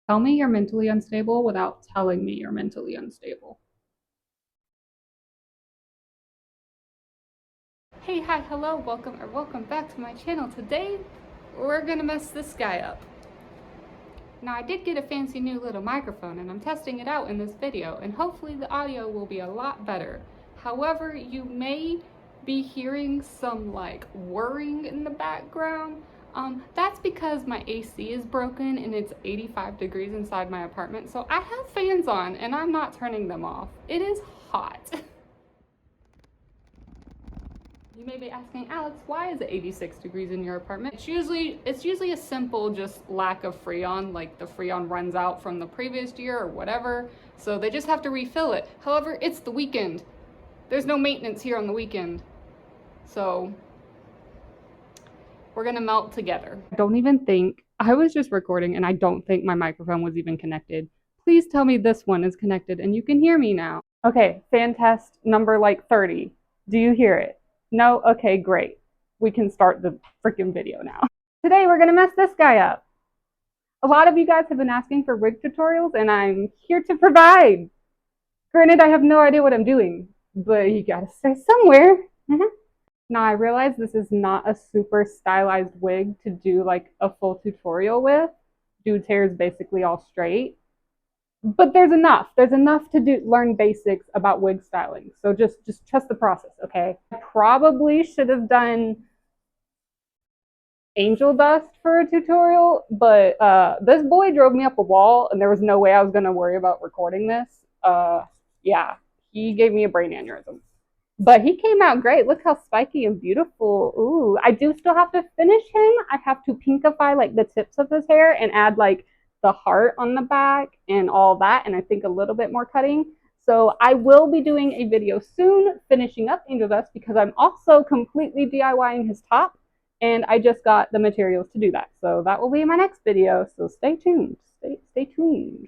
Tell me you're mentally unstable without telling me you're mentally unstable. Hey, hi, hello, welcome back to my channel. Today, we're gonna mess this guy up. Now, I did get a fancy new little microphone and I'm testing it out in this video, and hopefully the audio will be a lot better. However, you may be hearing some like whirring in the background. That's because my AC is broken and it's 85 degrees inside my apartment, so I have fans on and I'm not turning them off. It is hot. You may be asking, Alex, why is it 86 degrees in your apartment? It's usually a simple just lack of Freon, like the Freon runs out from the previous year or whatever, so they just have to refill it. However, it's the weekend. There's no maintenance here on the weekend. So we're gonna melt together. I don't even think, I was just recording and I don't think my microphone was even connected. Please tell me this one is connected and you can hear me now. Okay, fan test number like 30. Do you hear it? No? Okay, great. We can start the freaking video now. Today we're gonna mess this guy up. A lot of you guys have been asking for rig tutorials and I'm here to provide. Granted, I have no idea what I'm doing, but you gotta start somewhere. Now I realize this is not a super stylized wig to do like a full tutorial with. Dude's hair is basically all straight. But there's enough. There's enough to learn basics about wig styling. So just trust the process, okay? I probably should have done angel dust for a tutorial, but this boy drove me up a wall and there was no way I was gonna worry about recording this. Yeah, he gave me a brain aneurysm. But he came out great. Look how spiky and beautiful. Ooh, I do still have to finish him. I have to pinkify like the tips of his hair and add like the heart on the back and all that, and I think a little bit more cutting. So I will be doing a video soon finishing up Angel Dust because I'm also completely DIYing his top and I just got the materials to do that. So that will be in my next video. So stay tuned. Stay tuned.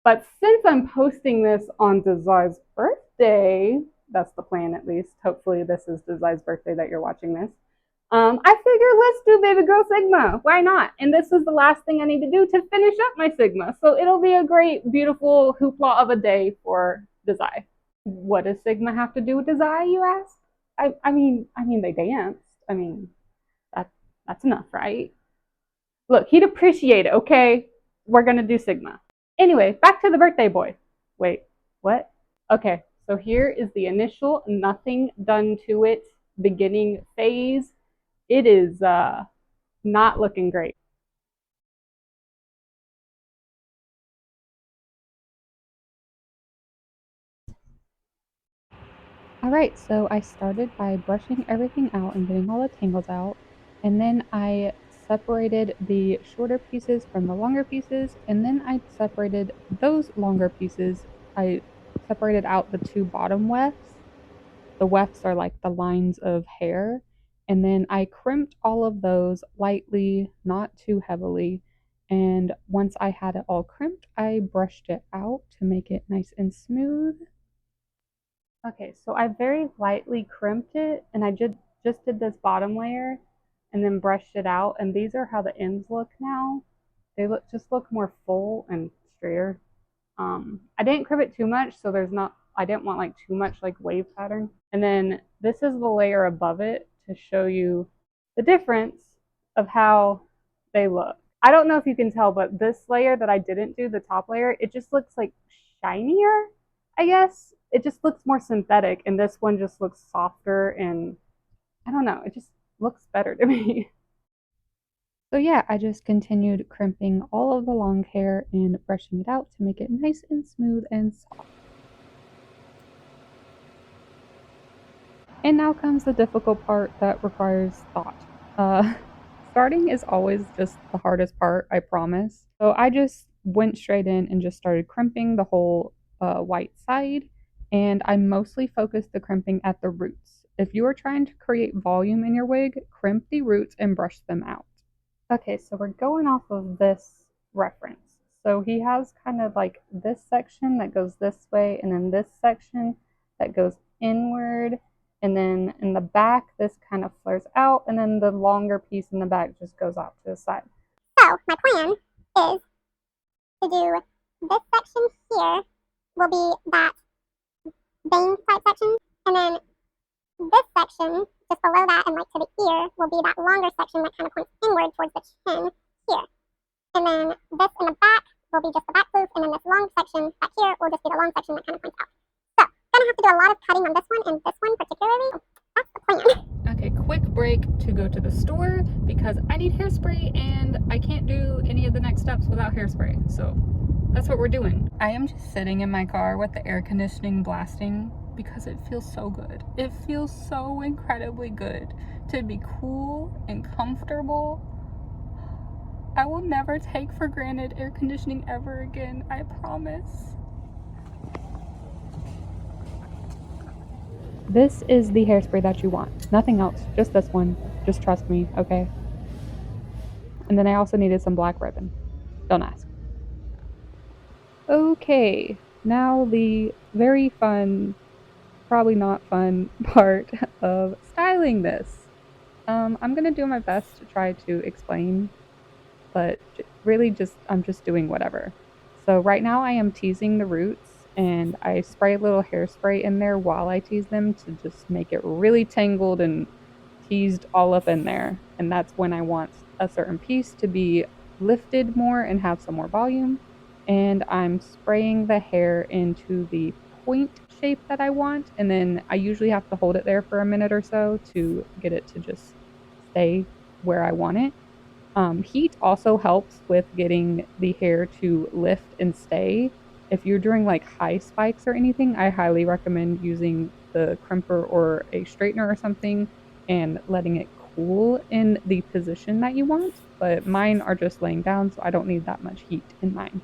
But since I'm posting this on Dazai's birthday, that's the plan at least. Hopefully this is Dazai's birthday that you're watching this. I figured let's do Baby Girl Sigma. Why not? And this is the last thing I need to do to finish up my Sigma. So it'll be a great, beautiful hoopla of a day for Dazai. What does Sigma have to do with Dazai, you ask? I mean, they danced. I mean, that's enough, right? Look, he'd appreciate it, okay? We're gonna do Sigma. Anyway, back to the birthday boy. Wait, what? Okay, so here is the initial nothing done to it beginning phase. It is not looking great. Alright, so I started by brushing everything out and getting all the tangles out, and then I separated the shorter pieces from the longer pieces, and then I separated those longer pieces. I separated out the two bottom wefts. The wefts are like the lines of hair, and then I crimped all of those lightly, not too heavily, and once I had it all crimped, I brushed it out to make it nice and smooth. Okay, so I very lightly crimped it and I just did this bottom layer and then brushed it out, and these are how the ends look now. They look more full and straighter. I didn't crimp it too much, so I didn't want like too much like wave pattern. And then this is the layer above it to show you the difference of how they look. I don't know if you can tell, but this layer that I didn't do, the top layer, it just looks like shinier, I guess. It just looks more synthetic, and this one just looks softer, and I don't know, it just looks better to me. So yeah, I just continued crimping all of the long hair and brushing it out to make it nice and smooth and soft. And now comes the difficult part that requires thought. Starting is always just the hardest part, I promise. So I just went straight in and just started crimping the whole white side, and I mostly focused the crimping at the roots. If you are trying to create volume in your wig, crimp the roots and brush them out. Okay, so we're going off of this reference. So he has kind of like this section that goes this way, and then this section that goes inward, and then in the back, this kind of flares out, and then the longer piece in the back just goes out to the side. So my plan is to do this section here will be that vein type section, and then this section just below that and like to the ear will be that longer section that kind of points inward towards the chin here. And then this in the back will be just the back floof, and then this long section back here will just be the long section that kind of points out. So, gonna have to do a lot of cutting on this one and this one particularly. That's the plan. Okay, quick break to go to the store because I need hairspray and I can't do any of the next steps without hairspray. So that's what we're doing. I am just sitting in my car with the air conditioning blasting because it feels so good. It feels so incredibly good to be cool and comfortable. I will never take for granted air conditioning ever again, I promise. This is the hairspray that you want. Nothing else, just this one. Just trust me, okay? And then I also needed some black ribbon. Don't ask. Okay, now the very fun, probably not fun part of styling this. I'm gonna do my best to try to explain, but really I'm just doing whatever. So right now I am teasing the roots and I spray a little hairspray in there while I tease them to just make it really tangled and teased all up in there. And that's when I want a certain piece to be lifted more and have some more volume. And I'm spraying the hair into the point shape that I want. And then I usually have to hold it there for a minute or so to get it to just stay where I want it. Heat also helps with getting the hair to lift and stay. If you're doing like high spikes or anything, I highly recommend using the crimper or a straightener or something and letting it cool in the position that you want. But mine are just laying down, so I don't need that much heat in mine.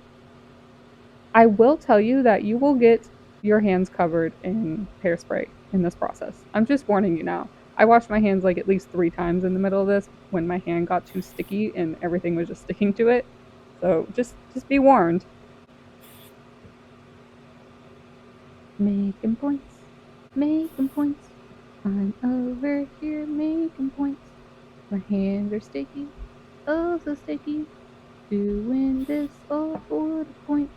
I will tell you that you will get your hands covered in hairspray in this process. I'm just warning you now. I washed my hands like at least 3 times in the middle of this when my hand got too sticky and everything was just sticking to it. So just be warned. Making points, making points. I'm over here making points. My hands are sticky, oh so sticky. Doing this all for the point.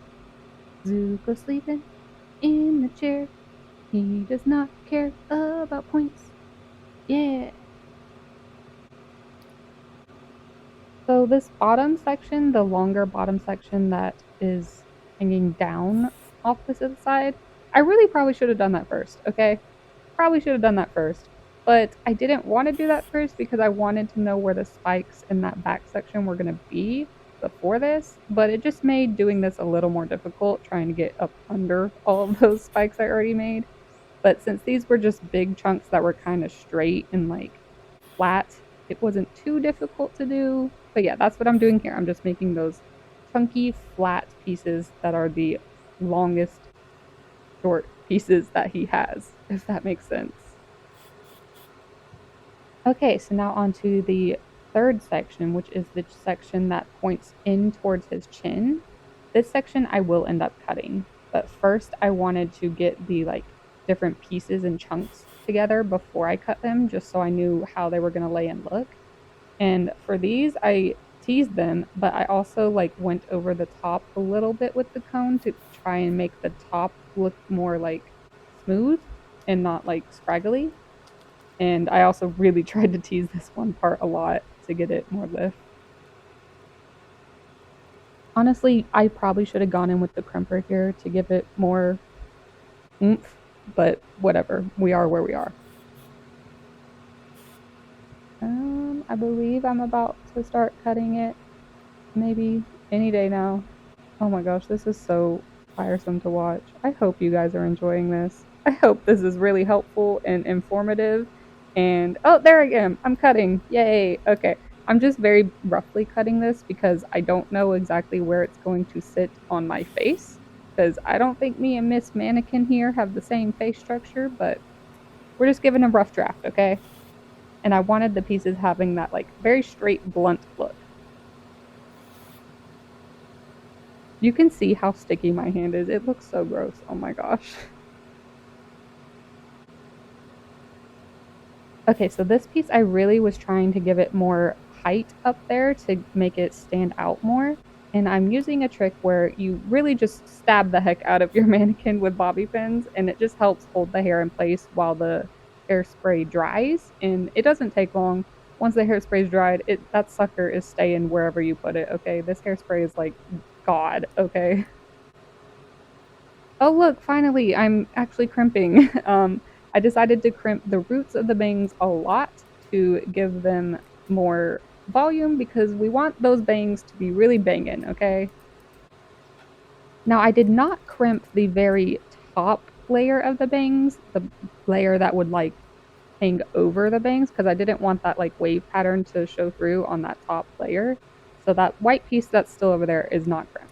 Zuko sleeping in the chair. He does not care about points. Yeah. So this bottom section, the longer bottom section that is hanging down off the side, I really probably should have done that first, okay? Probably should have done that first. But I didn't want to do that first because I wanted to know where the spikes in that back section were going to be before this. But it just made doing this a little more difficult, trying to get up under all of those spikes I already made. But since these were just big chunks that were kind of straight and like flat, it wasn't too difficult to do. But yeah, that's what I'm doing here. I'm just making those chunky flat pieces that are the longest short pieces that he has, if that makes sense. Okay, so now on to the third section, which is the section that points in towards his chin. This section I will end up cutting, but first I wanted to get the like different pieces and chunks together before I cut them, just so I knew how they were going to lay and look. And for these, I teased them, but I also like went over the top a little bit with the cone to try and make the top look more like smooth and not like scraggly. And I also really tried to tease this one part a lot to get it more lift. Honestly, I probably should have gone in with the crimper here to give it more oomph, but whatever. We are where we are. I believe I'm about to start cutting it. Maybe any day now. Oh my gosh, this is so tiresome to watch. I hope you guys are enjoying this. I hope this is really helpful and informative. And oh, there I am. I'm cutting. Yay. Okay. I'm just very roughly cutting this because I don't know exactly where it's going to sit on my face. Because I don't think me and Miss Mannequin here have the same face structure, but we're just giving a rough draft, okay? And I wanted the pieces having that like very straight, blunt look. You can see how sticky my hand is. It looks so gross. Oh my gosh. Okay, so this piece I really was trying to give it more height up there to make it stand out more. And I'm using a trick where you really just stab the heck out of your mannequin with bobby pins, and it just helps hold the hair in place while the hairspray dries. And it doesn't take long. Once the hairspray is dried, that sucker is staying wherever you put it. Okay, this hairspray is like God. Okay. Oh look, finally, I'm actually crimping. I decided to crimp the roots of the bangs a lot to give them more volume because we want those bangs to be really banging. Okay. Now, I did not crimp the very top layer of the bangs, the layer that would like hang over the bangs, because I didn't want that like wave pattern to show through on that top layer. So that white piece that's still over there is not crimped.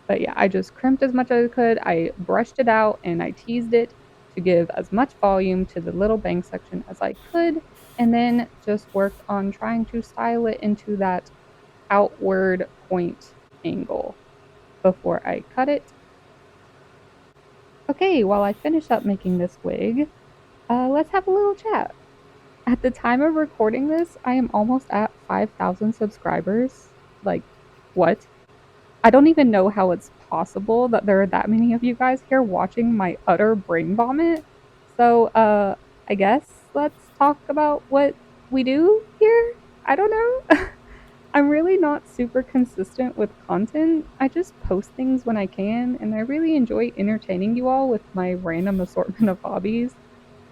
But yeah, I just crimped as much as I could. I brushed it out and I teased it to give as much volume to the little bang section as I could, and then just worked on trying to style it into that outward point angle before I cut it. Okay, while I finish up making this wig, let's have a little chat. At the time of recording this, I am almost at 5,000 subscribers. Like, what? I don't even know how it's possible that there are that many of you guys here watching my utter brain vomit. So, I guess let's talk about what we do here. I don't know. I'm really not super consistent with content. I just post things when I can, and I really enjoy entertaining you all with my random assortment of hobbies.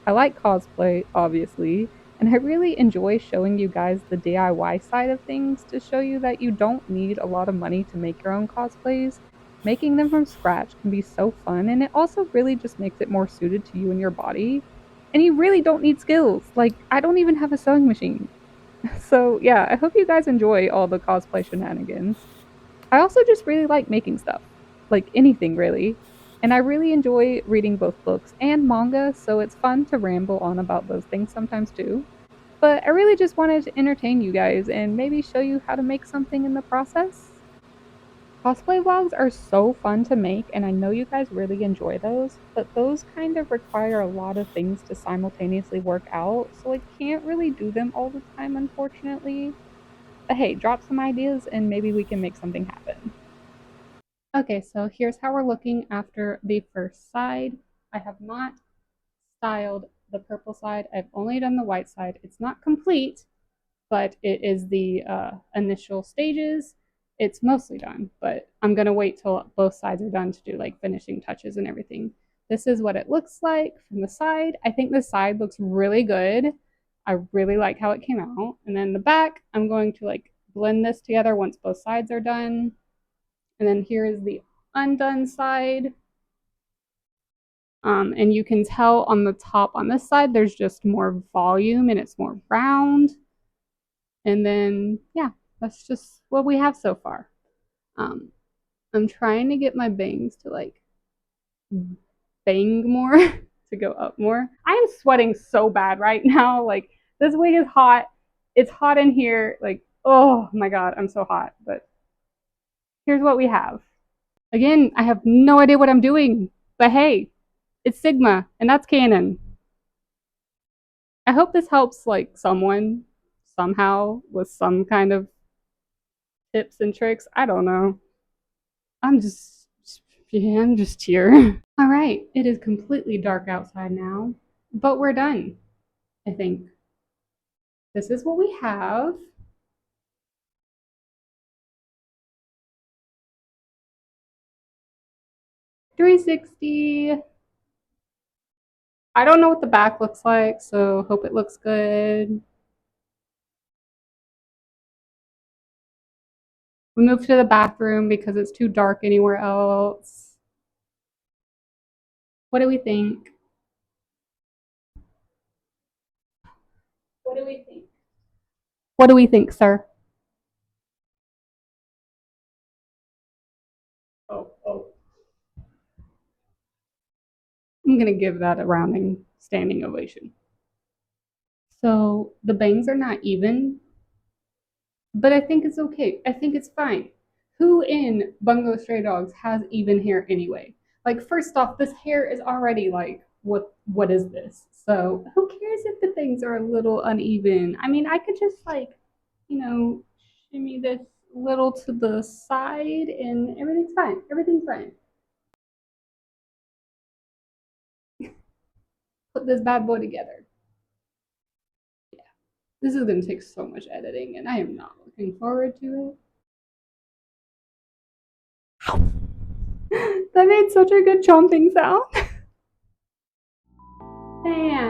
I like cosplay, obviously, and I really enjoy showing you guys the DIY side of things to show you that you don't need a lot of money to make your own cosplays. Making them from scratch can be so fun, and it also really just makes it more suited to you and your body. And you really don't need skills. Like, I don't even have a sewing machine. So, yeah, I hope you guys enjoy all the cosplay shenanigans. I also just really like making stuff, like anything really. And I really enjoy reading both books and manga, so it's fun to ramble on about those things sometimes too. But I really just wanted to entertain you guys and maybe show you how to make something in the process. Cosplay vlogs are so fun to make, and I know you guys really enjoy those, but those kind of require a lot of things to simultaneously work out, so I can't really do them all the time, unfortunately. But hey, drop some ideas and maybe we can make something happen. Okay, so here's how we're looking after the first side. I have not styled the purple side. I've only done the white side. It's not complete, but it is the initial stages. It's mostly done, but I'm gonna wait till both sides are done to do like finishing touches and everything. This is what it looks like from the side. I think the side looks really good. I really like how it came out. And then the back, I'm going to like blend this together once both sides are done. And then here is the undone side. And you can tell on the top on this side, there's just more volume and it's more round. And then, yeah, that's just what we have so far. Um, I'm trying to get my bangs to like bang more, to go up more. I am sweating so bad right now. Like, this wig is hot. It's hot in here. Like, oh my God, I'm so hot. But here's what we have. Again, I have no idea what I'm doing, but hey, it's Sigma, and that's canon. I hope this helps like someone somehow with some kind of tips and tricks. I don't know. I'm just, yeah, I'm just here. All right, it is completely dark outside now, but we're done, I think. This is what we have. 360. I don't know what the back looks like, so hope it looks good. We moved to the bathroom because it's too dark anywhere else. What do we think? What do we think? What do we think, sir? Oh, oh. I'm going to give that a rounding standing ovation. So the bangs are not even, but I think it's okay. I think it's fine. Who in Bungo Stray Dogs has even hair anyway? Like, first off, this hair is already like, what is this? So who cares if the bangs are a little uneven? I mean, I could just like, shimmy this little to the side, and everything's fine. Everything's fine. Put this bad boy together. Yeah, this is gonna take so much editing, and I am not looking forward to it. That made such a good chomping sound. Damn.